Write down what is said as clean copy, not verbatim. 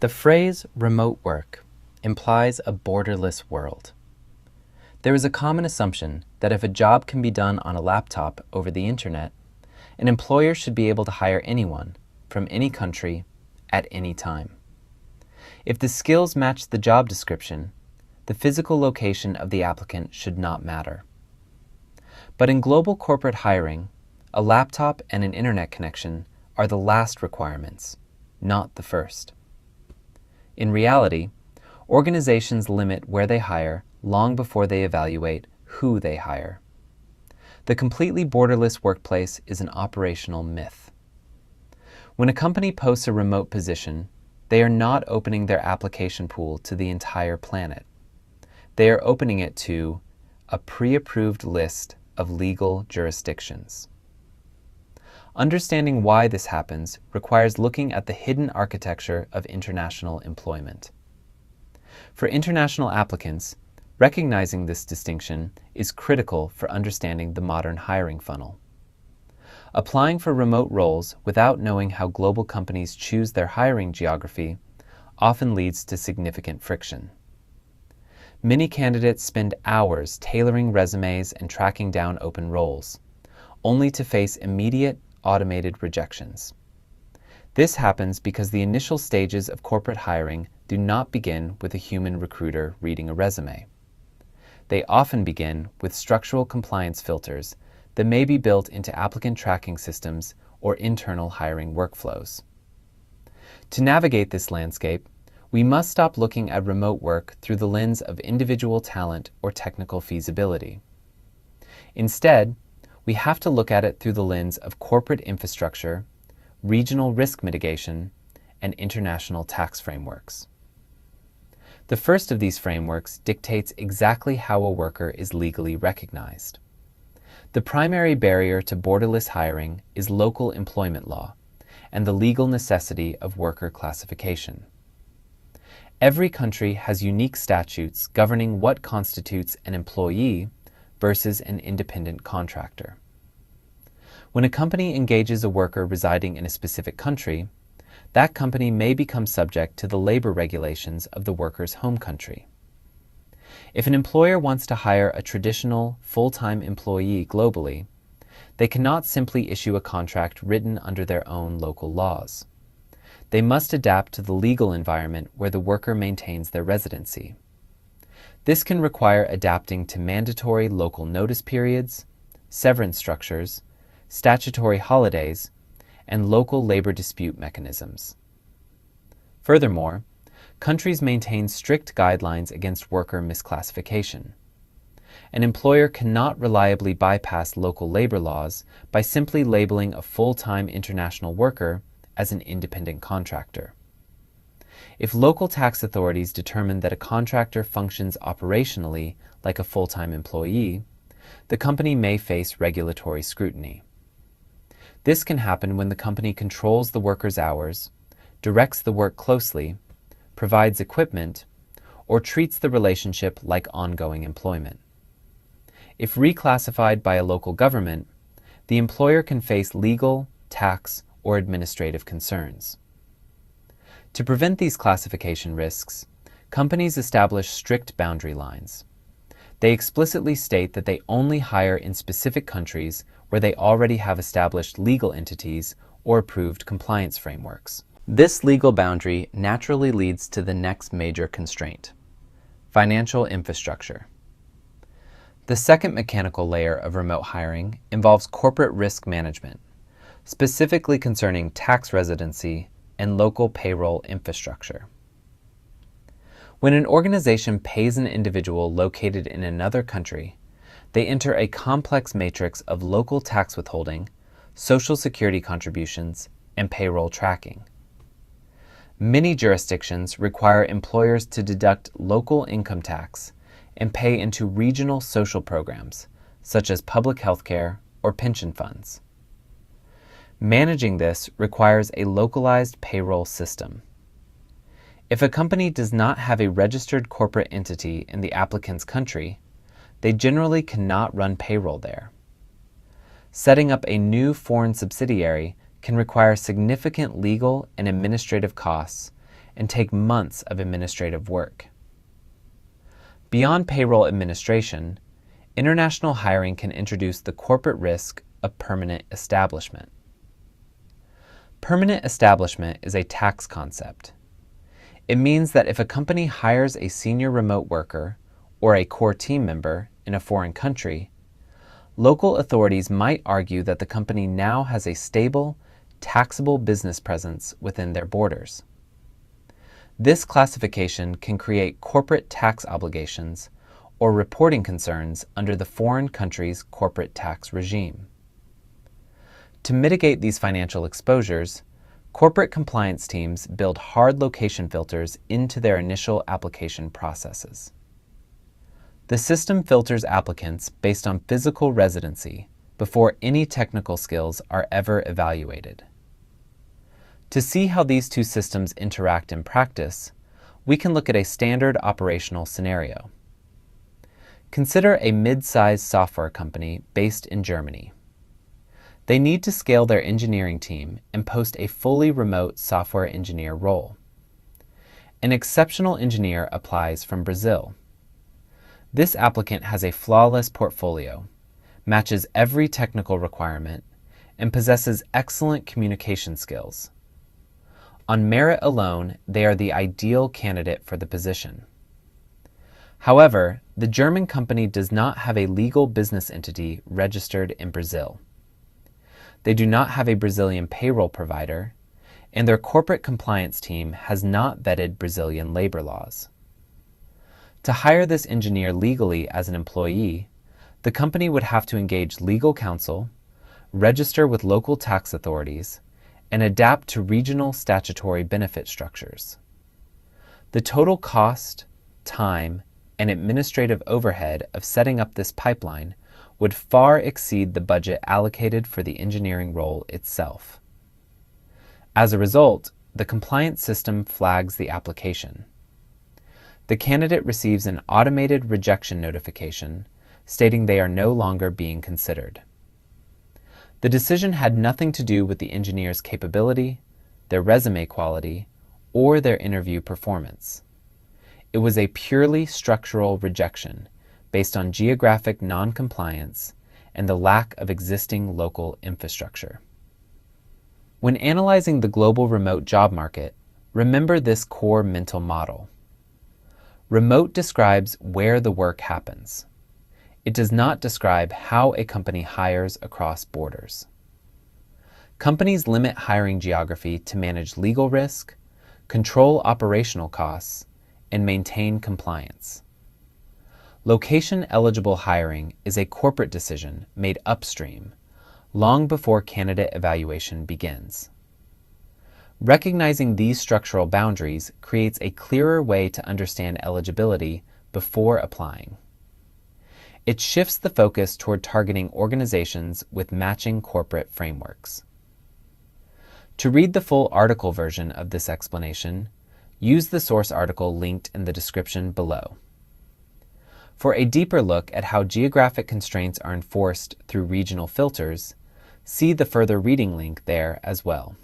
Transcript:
The phrase remote work implies a borderless world. There is a common assumption that if a job can be done on a laptop over the internet, an employer should be able to hire anyone from any country at any time. If the skills match the job description, the physical location of the applicant should not matter. But in global corporate hiring, a laptop and an internet connection are the last requirements, not the first. In reality, organizations limit where they hire long before they evaluate who they hire. The completely borderless workplace is an operational myth. When a company posts a remote position, they are not opening their application pool to the entire planet. They are opening it to a pre-approved list of legal jurisdictions. Understanding why this happens requires looking at the hidden architecture of international employment. For international applicants, recognizing this distinction is critical for understanding the modern hiring funnel. Applying for remote roles without knowing how global companies choose their hiring geography often leads to significant friction. Many candidates spend hours tailoring resumes and tracking down open roles, only to face immediate automated rejections. This happens because the initial stages of corporate hiring do not begin with a human recruiter reading a resume. They often begin with structural compliance filters that may be built into applicant tracking systems or internal hiring workflows. To navigate this landscape, we must stop looking at remote work through the lens of individual talent or technical feasibility. Instead, we have to look at it through the lens of corporate infrastructure, regional risk mitigation, and international tax frameworks. The first of these frameworks dictates exactly how a worker is legally recognized. The primary barrier to borderless hiring is local employment law and the legal necessity of worker classification. Every country has unique statutes governing what constitutes an employee versus an independent contractor. When a company engages a worker residing in a specific country, that company may become subject to the labor regulations of the worker's home country. If an employer wants to hire a traditional full-time employee globally, they cannot simply issue a contract written under their own local laws. They must adapt to the legal environment where the worker maintains their residency. This can require adapting to mandatory local notice periods, severance structures, statutory holidays, and local labor dispute mechanisms. Furthermore, countries maintain strict guidelines against worker misclassification. An employer cannot reliably bypass local labor laws by simply labeling a full-time international worker as an independent contractor. If local tax authorities determine that a contractor functions operationally like a full-time employee, the company may face regulatory scrutiny. This can happen when the company controls the worker's hours, directs the work closely, provides equipment, or treats the relationship like ongoing employment. If reclassified by a local government, the employer can face legal, tax, or administrative concerns. To prevent these classification risks, companies establish strict boundary lines. They explicitly state that they only hire in specific countries where they already have established legal entities or approved compliance frameworks. This legal boundary naturally leads to the next major constraint: financial infrastructure. The second mechanical layer of remote hiring involves corporate risk management, specifically concerning tax residency and local payroll infrastructure. When an organization pays an individual located in another country, they enter a complex matrix of local tax withholding, social security contributions, and payroll tracking. Many jurisdictions require employers to deduct local income tax and pay into regional social programs, such as public health care or pension funds. Managing this requires a localized payroll system. If a company does not have a registered corporate entity in the applicant's country, they generally cannot run payroll there. Setting up a new foreign subsidiary can require significant legal and administrative costs and take months of administrative work. Beyond payroll administration, international hiring can introduce the corporate risk of permanent establishment. Permanent establishment is a tax concept. It means that if a company hires a senior remote worker or a core team member in a foreign country, local authorities might argue that the company now has a stable, taxable business presence within their borders. This classification can create corporate tax obligations or reporting concerns under the foreign country's corporate tax regime. To mitigate these financial exposures, corporate compliance teams build hard location filters into their initial application processes. The system filters applicants based on physical residency before any technical skills are ever evaluated. To see how these two systems interact in practice, we can look at a standard operational scenario. Consider a mid-sized software company based in Germany. They need to scale their engineering team and post a fully remote software engineer role. An exceptional engineer applies from Brazil. This applicant has a flawless portfolio, matches every technical requirement, and possesses excellent communication skills. On merit alone, they are the ideal candidate for the position. However, the German company does not have a legal business entity registered in Brazil. They do not have a Brazilian payroll provider, and their corporate compliance team has not vetted Brazilian labor laws. To hire this engineer legally as an employee, the company would have to engage legal counsel, register with local tax authorities, and adapt to regional statutory benefit structures. The total cost, time, and administrative overhead of setting up this pipeline would far exceed the budget allocated for the engineering role itself. As a result, the compliance system flags the application. The candidate receives an automated rejection notification stating they are no longer being considered. The decision had nothing to do with the engineer's capability, their resume quality, or their interview performance. It was a purely structural rejection based on geographic non-compliance and the lack of existing local infrastructure. When analyzing the global remote job market, remember this core mental model. Remote describes where the work happens. It does not describe how a company hires across borders. Companies limit hiring geography to manage legal risk, control operational costs, and maintain compliance. Location-eligible hiring is a corporate decision made upstream, long before candidate evaluation begins. Recognizing these structural boundaries creates a clearer way to understand eligibility before applying. It shifts the focus toward targeting organizations with matching corporate frameworks. To read the full article version of this explanation, use the source article linked in the description below. For a deeper look at how geographic constraints are enforced through regional filters, see the further reading link there as well.